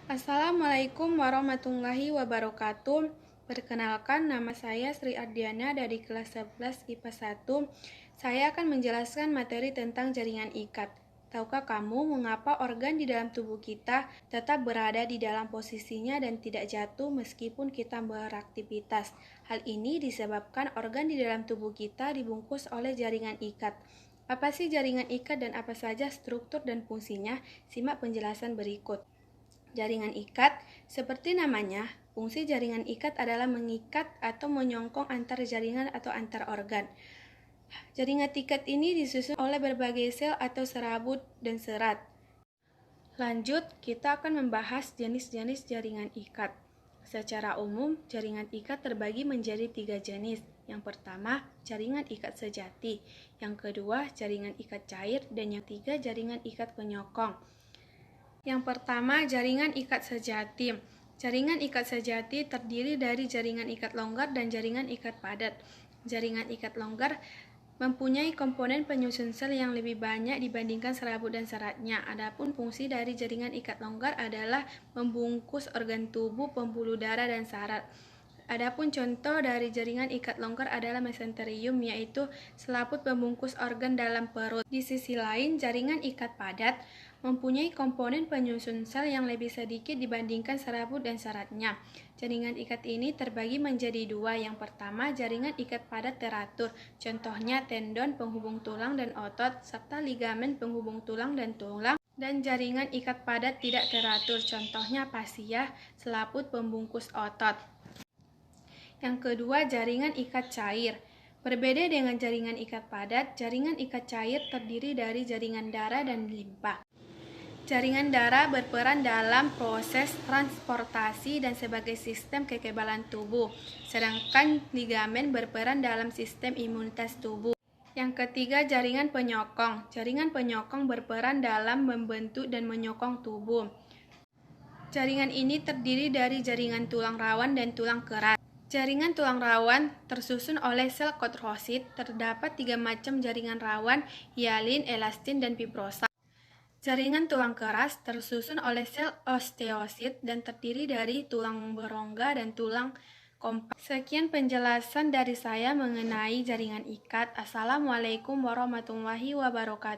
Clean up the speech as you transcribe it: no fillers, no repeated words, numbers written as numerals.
Assalamualaikum warahmatullahi wabarakatuh. Perkenalkan, nama saya Sri Ardiana dari kelas 11 IPA 1. Saya akan menjelaskan materi tentang jaringan ikat. Tahukah kamu mengapa organ di dalam tubuh kita tetap berada di dalam posisinya dan tidak jatuh meskipun kita beraktivitas? Hal ini disebabkan organ di dalam tubuh kita dibungkus oleh jaringan ikat. Apa sih jaringan ikat dan apa saja struktur dan fungsinya? Simak penjelasan berikut. Jaringan ikat, seperti namanya, fungsi jaringan ikat adalah mengikat atau menyongkong antar jaringan atau antar organ. Jaringan ikat ini disusun oleh berbagai sel atau serabut dan serat. Lanjut, kita akan membahas jenis-jenis jaringan ikat. Secara umum, jaringan ikat terbagi menjadi 3 jenis. Yang pertama, jaringan ikat sejati. Yang kedua, jaringan ikat cair. Dan yang ketiga, jaringan ikat penyokong. Yang pertama, jaringan ikat sejati. Jaringan ikat sejati terdiri dari jaringan ikat longgar dan jaringan ikat padat. Jaringan ikat longgar mempunyai komponen penyusun sel yang lebih banyak dibandingkan serabut dan seratnya. Adapun fungsi dari jaringan ikat longgar adalah membungkus organ tubuh, pembuluh darah, dan saraf. Adapun contoh dari jaringan ikat longgar adalah mesenterium, yaitu selaput pembungkus organ dalam perut. Di sisi lain, jaringan ikat padat mempunyai komponen penyusun sel yang lebih sedikit dibandingkan serabut dan seratnya. Jaringan ikat ini terbagi menjadi dua. Yang pertama, jaringan ikat padat teratur. Contohnya tendon penghubung tulang dan otot, serta ligamen penghubung tulang dan tulang. Dan jaringan ikat padat tidak teratur. Contohnya fascia, selaput pembungkus otot. Yang kedua, jaringan ikat cair. Berbeda dengan jaringan ikat padat, jaringan ikat cair terdiri dari jaringan darah dan limpa. Jaringan darah berperan dalam proses transportasi dan sebagai sistem kekebalan tubuh, sedangkan ligamen berperan dalam sistem imunitas tubuh. Yang ketiga, jaringan penyokong. Jaringan penyokong berperan dalam membentuk dan menyokong tubuh. Jaringan ini terdiri dari jaringan tulang rawan dan tulang keras. Jaringan tulang rawan tersusun oleh sel kodrosit. Terdapat 3 macam jaringan rawan, hialin, elastin, dan fibrosa. Jaringan tulang keras tersusun oleh sel osteosit dan terdiri dari tulang berongga dan tulang kompak. Sekian penjelasan dari saya mengenai jaringan ikat. Assalamualaikum warahmatullahi wabarakatuh.